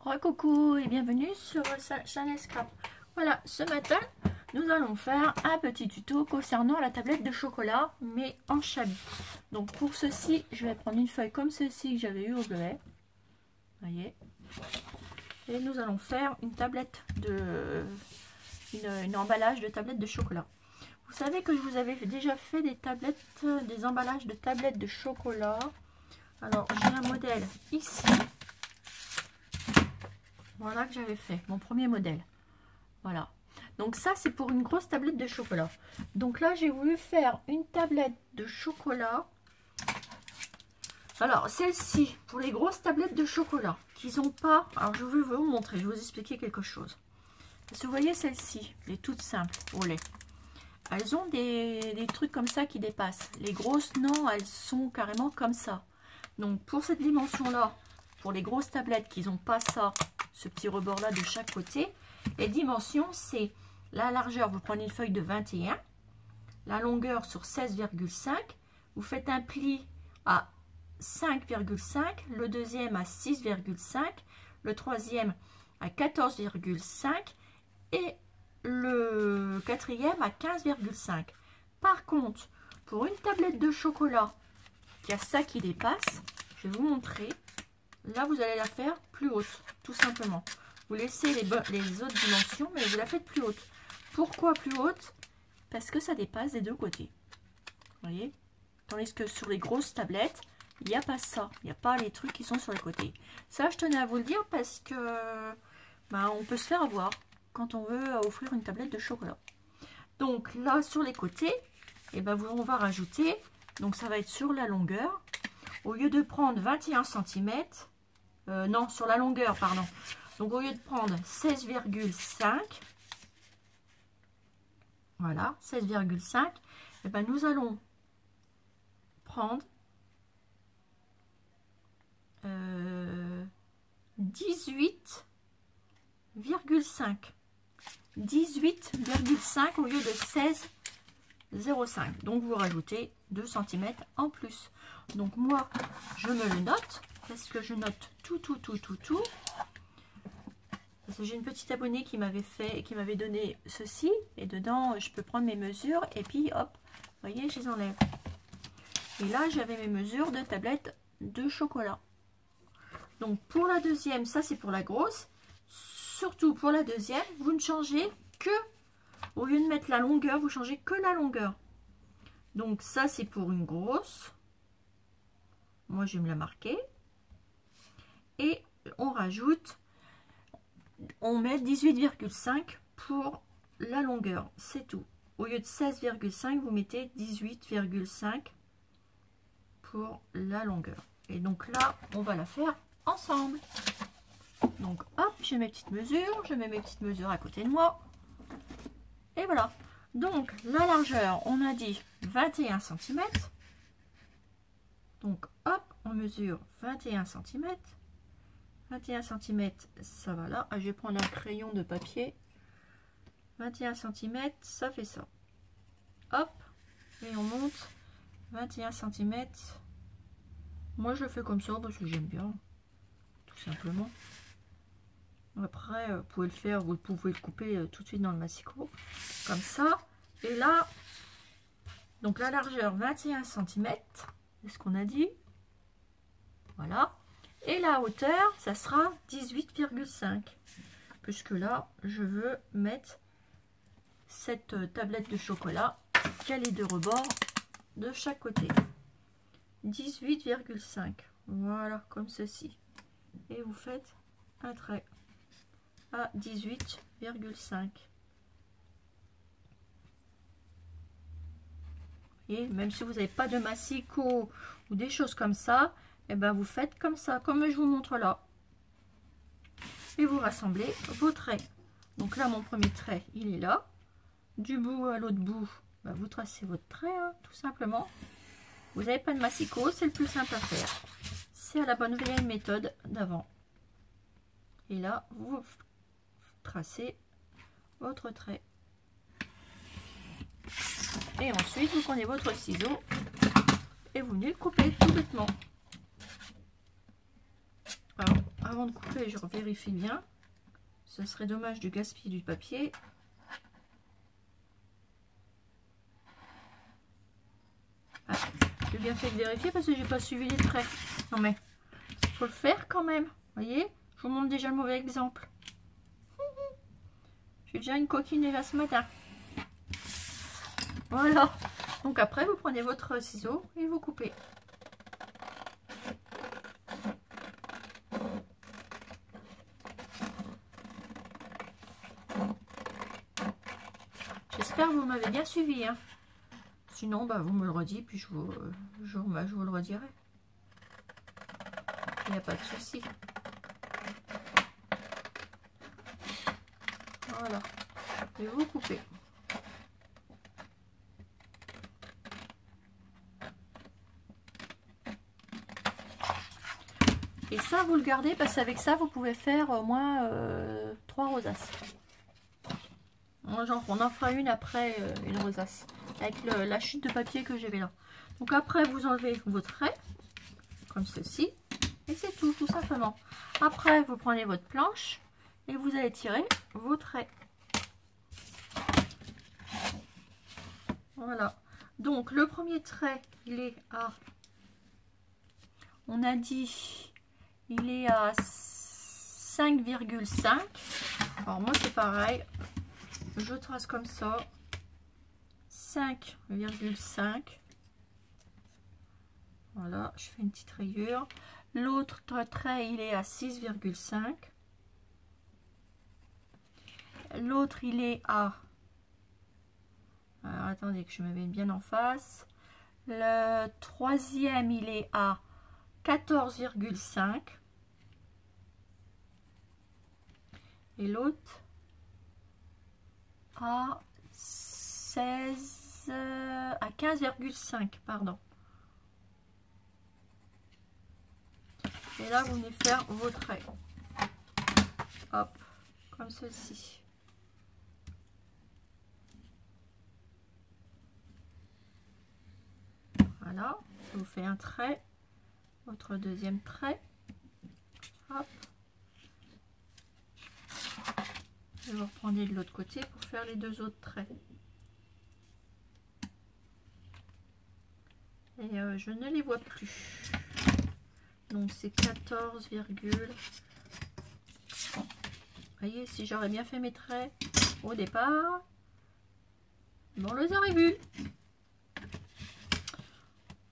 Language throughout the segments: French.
Coucou et bienvenue sur Chanel Scrap. Voilà, ce matin, nous allons faire un petit tuto concernant la tablette de chocolat, mais en chabi. Donc pour ceci, je vais prendre une feuille comme ceci que j'avais eu au bleuet. Voyez. Et nous allons faire une tablette de... une emballage de tablette de chocolat. Vous savez que je vous avais déjà fait des tablettes, des emballages de tablettes de chocolat. Alors, j'ai un modèle ici. Voilà que j'avais fait, mon premier modèle. Voilà. Donc ça, c'est pour une grosse tablette de chocolat. Donc là, j'ai voulu faire une tablette de chocolat. Alors, celle-ci, pour les grosses tablettes de chocolat, qu'ils n'ont pas... Alors, je vais vous montrer, je vais vous expliquer quelque chose. Parce que vous voyez, celle-ci, elle est toute simple au lait. Elles ont des trucs comme ça qui dépassent. Les grosses, non, elles sont carrément comme ça. Donc, pour cette dimension-là, pour les grosses tablettes qui n'ont pas ça, ce petit rebord là de chaque côté, les dimensions, c'est la largeur, vous prenez une feuille de 21, la longueur sur 16,5, vous faites un pli à 5,5, le deuxième à 6,5, le troisième à 14,5 et le quatrième à 15,5. Par contre, pour une tablette de chocolat qui a ça qui dépasse, je vais vous montrer. Là, vous allez la faire plus haute, tout simplement. Vous laissez les autres dimensions, mais vous la faites plus haute. Pourquoi plus haute? Parce que ça dépasse des deux côtés. Vous voyez? Tandis que sur les grosses tablettes, il n'y a pas ça. Il n'y a pas les trucs qui sont sur les côtés. Ça, je tenais à vous le dire parce que on peut se faire avoir quand on veut offrir une tablette de chocolat. Donc là, sur les côtés, on va rajouter, donc ça va être sur la longueur. Au lieu de prendre 21 cm, non, sur la longueur, pardon. Donc, au lieu de prendre 16,5, voilà, 16,5, nous allons prendre 18,5. 18,5 au lieu de 16,05. Donc, vous rajoutez 2 cm en plus. Donc, moi, je me le note. Parce que je note tout. Parce que j'ai une petite abonnée qui m'avait donné ceci. Et dedans, je peux prendre mes mesures. Et puis, hop, vous voyez, je les enlève. Et là, j'avais mes mesures de tablette de chocolat. Donc, pour la deuxième, ça, c'est pour la grosse. Surtout pour la deuxième, vous ne changez que, au lieu de mettre la longueur, vous changez que la longueur. Donc, ça, c'est pour une grosse. Moi, je vais me la marquer. Et on rajoute, on met 18,5 pour la longueur, c'est tout. Au lieu de 16,5, vous mettez 18,5 pour la longueur. Et donc là, on va la faire ensemble. Donc hop, j'ai mes petites mesures, je mets mes petites mesures à côté de moi. Et voilà. Donc la largeur, on a dit 21 cm. Donc hop, on mesure 21 cm. 21 cm, ça va là. Ah, je vais prendre un crayon de papier. 21 cm, ça fait ça. Hop, et on monte 21 cm. Moi, je le fais comme ça parce que j'aime bien, tout simplement. Après, vous pouvez le faire, vous pouvez le couper tout de suite dans le massicot, comme ça. Et là, donc la largeur 21 cm, c'est ce qu'on a dit. Voilà. Et la hauteur, ça sera 18,5. Puisque là, je veux mettre cette tablette de chocolat qui a les deux rebords de chaque côté. 18,5. Voilà, comme ceci. Et vous faites un trait à 18,5. Et même si vous n'avez pas de massicot ou des choses comme ça, vous faites comme ça, comme je vous montre là. Et vous rassemblez vos traits. Donc là, mon premier trait, il est là. Du bout à l'autre bout, vous tracez votre trait, hein, tout simplement. Vous n'avez pas de massicot, c'est le plus simple à faire. C'est à la bonne vieille méthode d'avant. Et là, vous tracez votre trait. Et ensuite, vous prenez votre ciseau et vous venez le couper tout bêtement. Alors, avant de couper, je vérifie bien. Ce serait dommage de gaspiller du papier. Ah, j'ai bien fait de vérifier parce que j'ai pas suivi les traits. Non mais, faut le faire quand même. Vous voyez, je vous montre déjà le mauvais exemple. J'ai déjà une coquine là ce matin. Voilà. Donc après, vous prenez votre ciseau et vous coupez. J'espère que vous m'avez bien suivi. Hein. Sinon, bah, vous me le redites, puis je vous le redirai. Il n'y a pas de souci. Voilà. Et vous coupez. Et ça, vous le gardez parce qu'avec ça, vous pouvez faire au moins 3 rosaces. Genre, on en fera une après une rosace. Avec la chute de papier que j'avais là. Donc après, vous enlevez vos traits. Comme ceci. Et c'est tout, tout simplement. Après, vous prenez votre planche. Et vous allez tirer vos traits. Voilà. Donc, le premier trait, il est à... On a dit... Il est à 5,5. Alors moi c'est pareil. Je trace comme ça. 5,5. Voilà, je fais une petite rayure. L'autre trait, il est à 6,5. L'autre, il est à... Alors, attendez que je me mette bien en face. Le troisième, il est à 14,5. Et l'autre à 15,5, pardon. Et là, vous venez faire vos traits. Hop, comme ceci. Voilà, je vous fais un trait, votre deuxième trait. Hop. Et vous reprenez de l'autre côté pour faire les deux autres traits. Et je ne les vois plus. Donc c'est 14, vous voyez, si j'aurais bien fait mes traits au départ, on les aurait vus.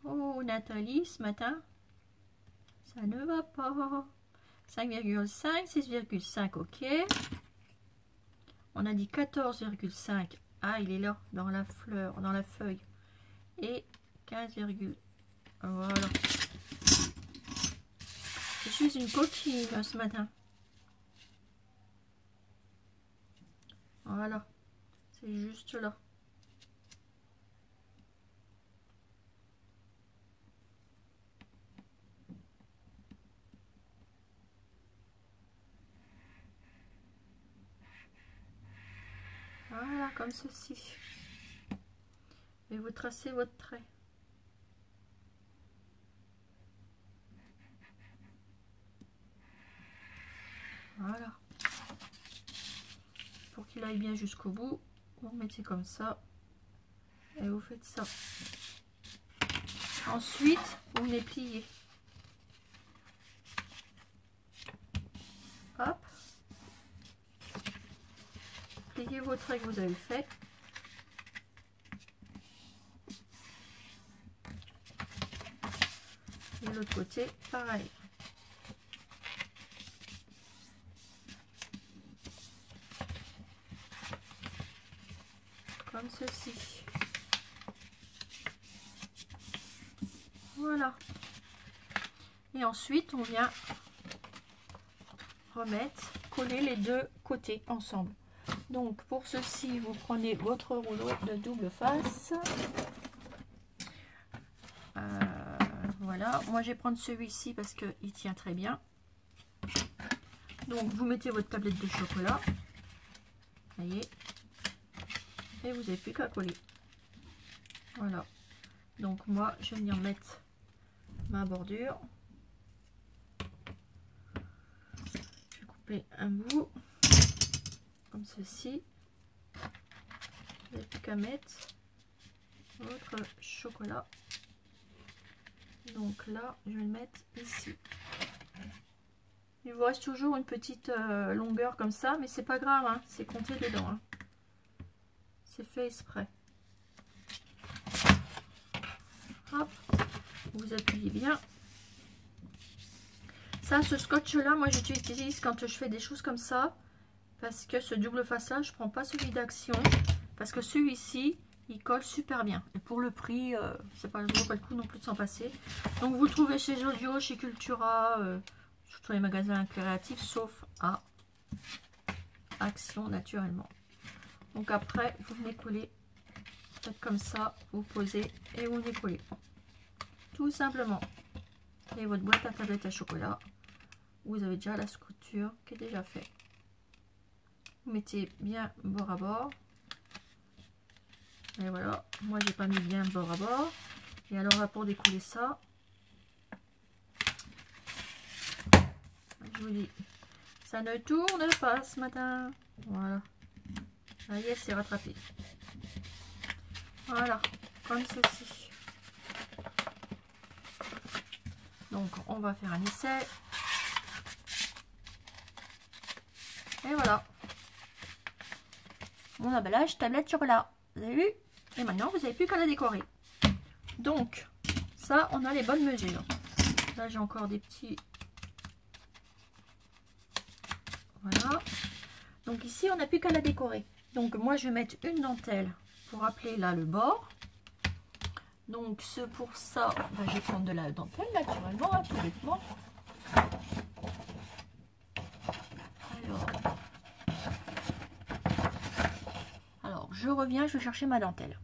Oh Nathalie, ce matin, ça ne va pas. 5,5, 6,5, ok. On a dit 14,5. Ah, il est là, dans la fleur, dans la feuille. Et 15, voilà. Je suis une coquille ce matin. Voilà. C'est juste là. Voilà, comme ceci. Et vous tracez votre trait. Voilà. Pour qu'il aille bien jusqu'au bout, vous remettez comme ça. Et vous faites ça. Ensuite, vous les pliez. Hop. Pliez vos traits que vous avez fait. Et de l'autre côté, pareil. Comme ceci. Voilà. Et ensuite, on vient remettre, coller les deux côtés ensemble. Donc, pour ceci, vous prenez votre rouleau de double face. Voilà. Moi, je vais prendre celui-ci parce qu'il tient très bien. Donc, vous mettez votre tablette de chocolat. Vous voyez. Et vous n'avez plus qu'à coller. Voilà. Donc, moi, je vais venir mettre ma bordure. couper un bout comme ceci. Vous n'avez plus qu'à mettre votre chocolat. Donc là, je vais le mettre ici. Il vous reste toujours une petite longueur comme ça, mais c'est pas grave, hein, c'est compté dedans. Hein. C'est fait exprès. Hop, vous appuyez bien. Ça, ce scotch là, moi j'utilise quand je fais des choses comme ça, parce que ce double face là, je prends pas celui d'Action, parce que celui-ci, il colle super bien. Et pour le prix, c'est pas le coup non plus de s'en passer. Donc vous le trouvez chez Jodio, chez Cultura, sur tous les magasins créatifs, sauf à Action naturellement. Donc après, vous venez coller, faites comme ça, vous posez et vous venez coller. Tout simplement. Et votre boîte à tablettes à chocolat, vous avez déjà la structure qui est déjà faite. Vous mettez bien bord à bord. Et voilà, moi j'ai pas mis bien bord à bord. Et alors là, pour décoller ça, je vous dis, ça ne tourne pas ce matin. Voilà. Ça y est, c'est rattrapé. Voilà, comme ceci. Donc on va faire un essai. Et voilà. Mon emballage tablette chocolat. Vous avez vu? Et maintenant, vous n'avez plus qu'à la décorer. Donc, ça, on a les bonnes mesures. Là, j'ai encore des petits... Voilà. Donc ici, on n'a plus qu'à la décorer. Donc, moi, je vais mettre une dentelle pour appeler là le bord. Donc, pour ça, ben, je vais prendre de la dentelle, naturellement, hein, tout bêtement. Alors, je reviens, je vais chercher ma dentelle.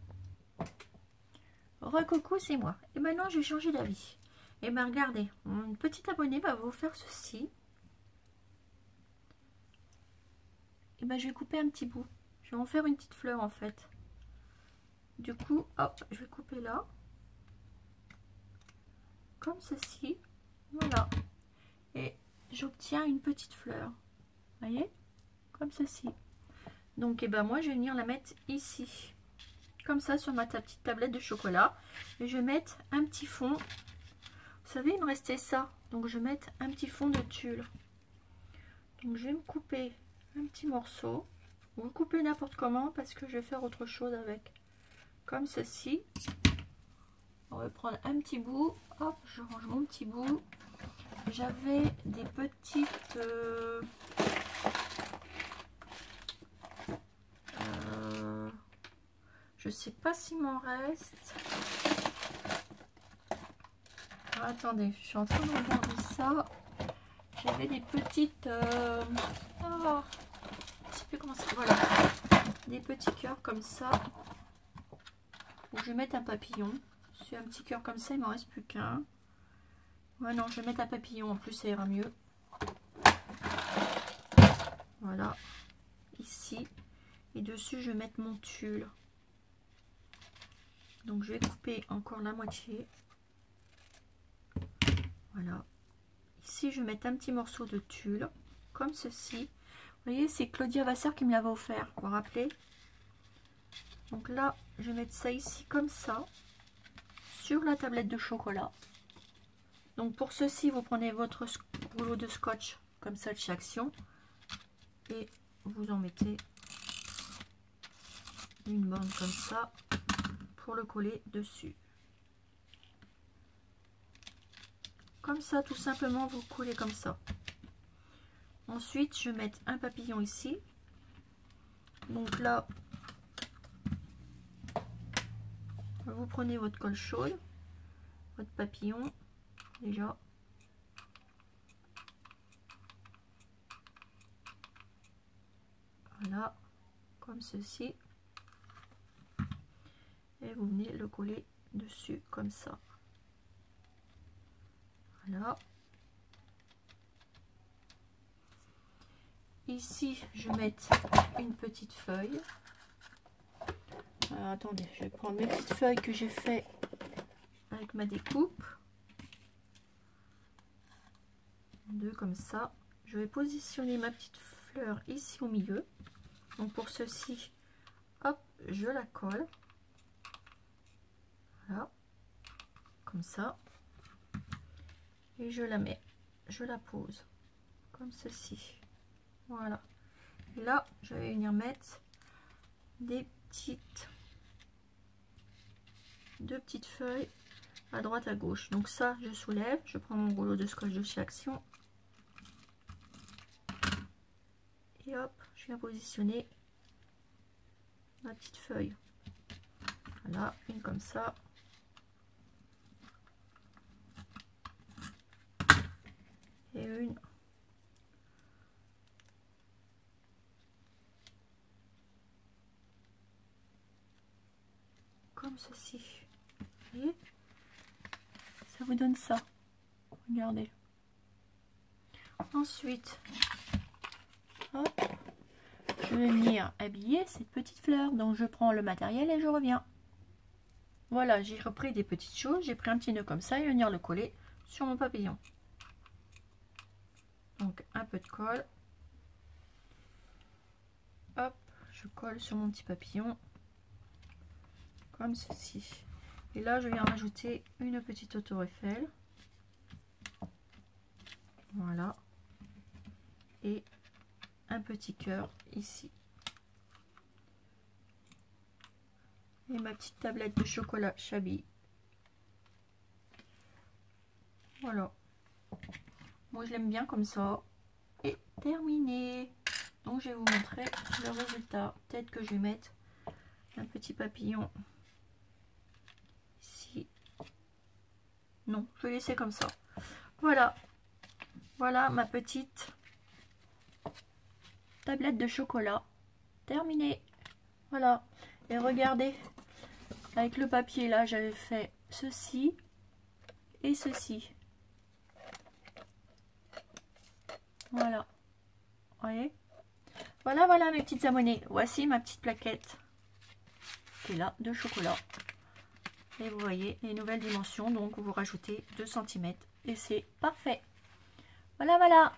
Recoucou, c'est moi. Et maintenant, je vais changer d'avis. Et bien, regardez, mon petit abonné va vous faire ceci. Et ben, je vais couper un petit bout. Je vais en faire une petite fleur, en fait. Du coup, hop, je vais couper là. Comme ceci. Voilà. Et j'obtiens une petite fleur. Vous voyez? Comme ceci. Donc, et ben, moi, je vais venir la mettre ici. Comme ça, sur ma petite tablette de chocolat. Et je vais mettre un petit fond. Vous savez, il me restait ça. Donc, je vais mettre un petit fond de tulle. Donc, je vais me couper un petit morceau. Vous coupez n'importe comment parce que je vais faire autre chose avec. Comme ceci. On va prendre un petit bout. Hop, je range mon petit bout. J'avais des petites... je sais pas s'il m'en reste. Ah, attendez, je suis en train de regarder ça. J'avais des petites... oh, je sais plus comment ça... Voilà. Des petits cœurs comme ça. Où je vais mettre un papillon. Si un petit cœur comme ça, il m'en reste plus qu'un. Ouais, non, je vais mettre un papillon. En plus, ça ira mieux. Voilà. Ici. Et dessus, je vais mettre mon tulle. Donc, je vais couper encore la moitié. Voilà. Ici, je vais mettre un petit morceau de tulle. Comme ceci. Vous voyez, c'est Claudia Vasseur qui me l'avait offert. Vous vous rappelez? Donc là, je vais mettre ça ici comme ça. Sur la tablette de chocolat. Donc pour ceci, vous prenez votre rouleau de scotch comme ça de chez Action. Et vous en mettez une bande comme ça pour le coller dessus. Comme ça, tout simplement, vous collez comme ça. Ensuite, je vais mettre un papillon ici. Donc là, vous prenez votre colle chaude, votre papillon, déjà. Voilà, comme ceci. Et vous venez le coller dessus, comme ça. Voilà. Ici, je vais mettre une petite feuille. Alors, attendez, je vais prendre mes petites feuilles que j'ai fait avec ma découpe. Deux comme ça. je vais positionner ma petite fleur ici au milieu. Donc pour ceci, hop, je la colle. Voilà, comme ça. Et je la mets, je la pose comme ceci. Voilà. Et là, je vais venir mettre deux petites feuilles à droite à gauche. Donc ça, je soulève, je prends mon rouleau de scotch de chez Action et hop, je viens positionner ma petite feuille. Voilà, une comme ça. Et une comme ceci. Vous voyez, ça vous donne ça. Regardez. Ensuite, hop, je vais venir habiller cette petite fleur. Donc je prends le matériel et je reviens. Voilà, j'ai repris des petites choses. J'ai pris un petit nœud comme ça et venir le coller sur mon papillon. Donc un peu de colle. Hop, je colle sur mon petit papillon. Comme ceci. Et là, je viens rajouter une petite auto Eiffel. Voilà. Et un petit cœur ici. Et ma petite tablette de chocolat Chabi. Voilà. Moi, je l'aime bien comme ça. Et terminé. Donc, je vais vous montrer le résultat. Peut-être que je vais mettre un petit papillon ici. Non, je vais laisser comme ça. Voilà. Voilà ma petite tablette de chocolat. Terminée. Voilà. Et regardez. Avec le papier là, j'avais fait ceci et ceci. Voilà. Vous voyez? Voilà, voilà mes petites abonnées. Voici ma petite plaquette qui est là de chocolat. Et vous voyez les nouvelles dimensions. Donc vous rajoutez 2 cm et c'est parfait. Voilà, voilà.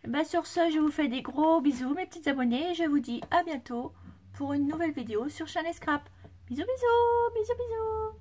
Et bien, sur ce, je vous fais des gros bisous mes petites abonnées. Et je vous dis à bientôt pour une nouvelle vidéo sur Shine & Scrap. Bisous, bisous, bisous, bisous.